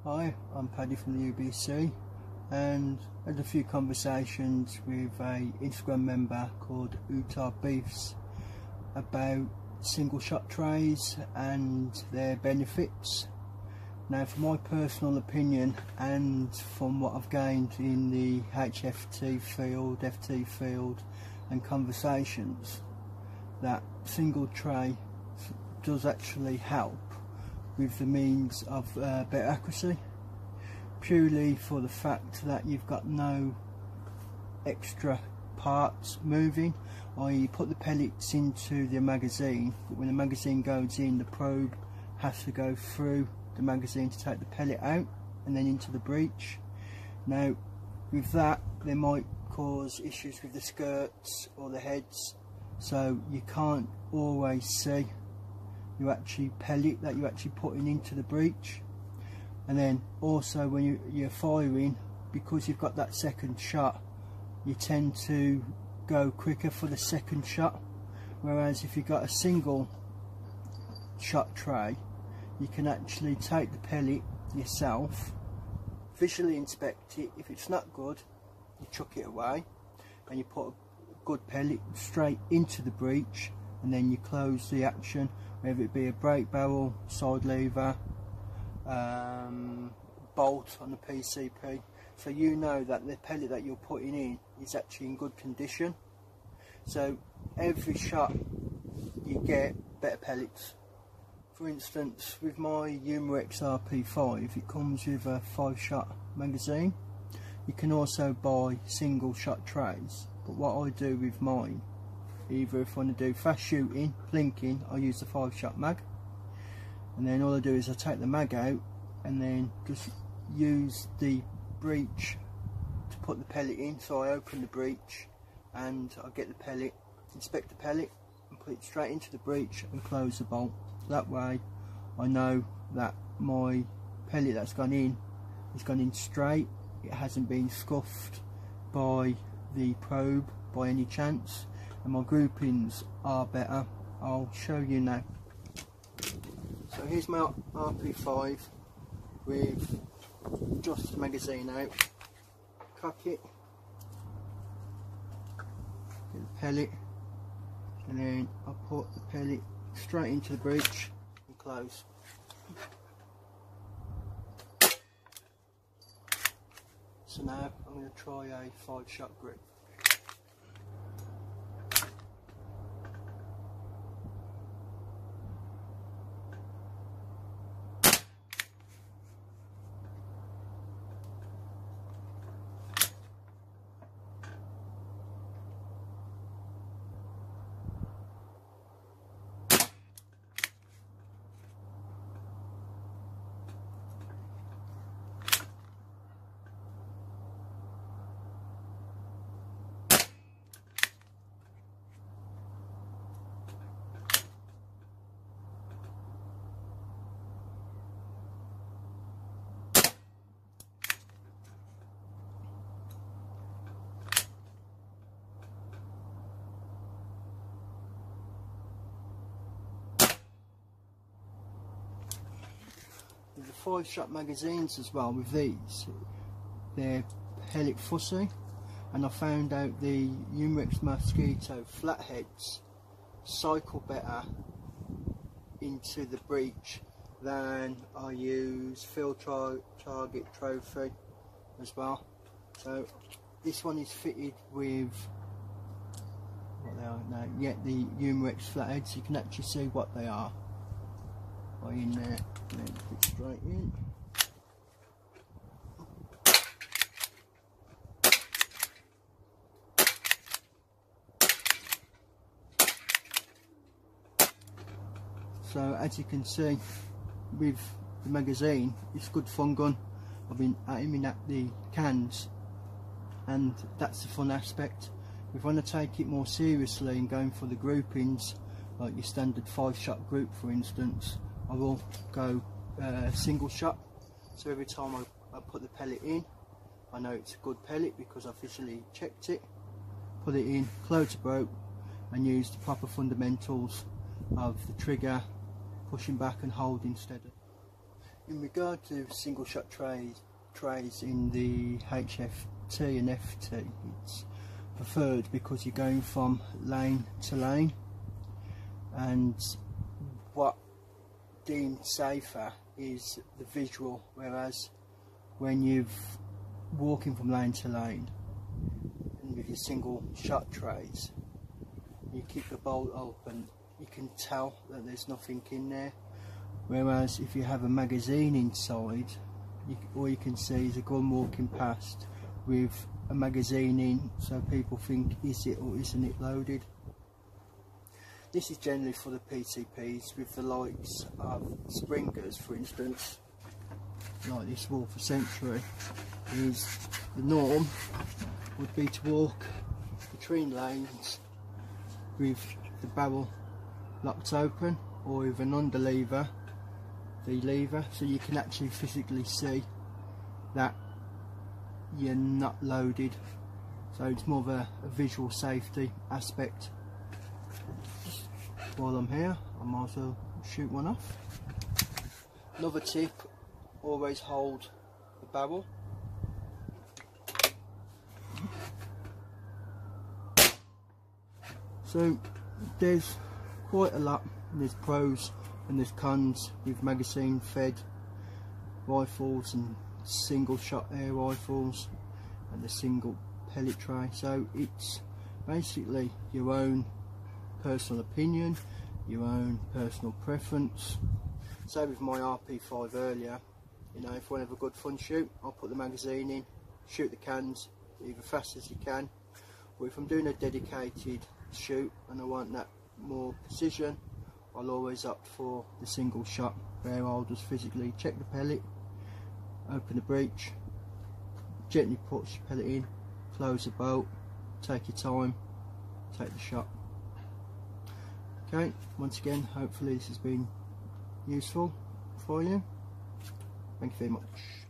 Hi, I'm Paddy from the UBC, and had a few conversations with a Instagram member called Beefs about single shot trays and their benefits. Now, from my personal opinion and from what I've gained in the HFT field, FT field and conversations, that single tray does actually help with the means of better accuracy, purely for the fact that you've got no extra parts moving. You put the pellets into the magazine, but when the magazine goes in, the probe has to go through the magazine to take the pellet out and then into the breech. Now with that, there might cause issues with the skirts or the heads, so you can't always see your actual pellet that you're actually putting into the breech. And then also when you're firing, because you've got that second shot, you tend to go quicker for the second shot, whereas if you've got a single shot tray, you can actually take the pellet yourself, visually inspect it. If it's not good, you chuck it away and you put a good pellet straight into the breech, and then you close the action, whether it be a brake barrel, side lever, bolt on the PCP, so you know that the pellet that you're putting in is actually in good condition. So every shot you get better pellets. For instance, with my Umarex RP5, it comes with a 5-shot magazine. You can also buy single shot trays, but what I do with mine, either if I want to do fast shooting, plinking, I use the 5-shot mag, and then all I do is I take the mag out and then just use the breech to put the pellet in. So I open the breech and I get the pellet, inspect the pellet and put it straight into the breech and close the bolt. That way I know that my pellet that's gone in has gone in straight, it hasn't been scuffed by the probe by any chance, and my groupings are better. I'll show you now. So here's my RP5 with just the magazine out. Cock it, get the pellet, and then I'll put the pellet straight into the breech and close. So now I'm going to try a 5-shot grip. With the 5-shot magazines as well, with these, they're pellet fussy, and I found out the Umarex Mosquito flatheads cycle better into the breech than I use Field Target Trophy as well. So this one is fitted with what they are now, the Umarex flatheads. You can actually see what they are by in there, and then put it straight in. So as you can see with the magazine, it's good fun gun. I've been aiming at the cans, and that's the fun aspect. If I want to take it more seriously and going for the groupings, like your standard 5-shot group for instance, I will go single shot. So every time I put the pellet in, I know it's a good pellet because I visually checked it. Put it in, close the boat, and use the proper fundamentals of the trigger, pushing back and holding steady. In regard to single shot trays in the HFT and FT, it's preferred because you're going from lane to lane, and what deemed safer is the visual, whereas when you're walking from lane to lane and with your single shot trays, you keep the bolt open, you can tell that there's nothing in there. Whereas if you have a magazine inside, all you can see is a gun walking past with a magazine in, so people think, is it or isn't it loaded? This is generally for the PCPs with the likes of Springers, for instance, like this War for Century. Is the norm would be to walk between lanes with the barrel locked open, or with an underlever, the lever, so you can actually physically see that you're not loaded. So it's more of a visual safety aspect. While I'm here, I might as well shoot one off. Another tip, always hold the barrel. So there's quite a lot, there's pros and there's cons with magazine fed rifles and single shot air rifles and the single pellet tray. So it's basically your own personal opinion, your own personal preference. So with my RP5 earlier, you know, if I want to have a good fun shoot, I'll put the magazine in, shoot the cans either fast as you can, or if I'm doing a dedicated shoot and I want that more precision, I'll always opt for the single shot, where I'll just physically check the pellet, open the breech, gently push the pellet in, close the bolt, take your time, take the shot. Okay, once again, hopefully this has been useful for you. Thank you very much.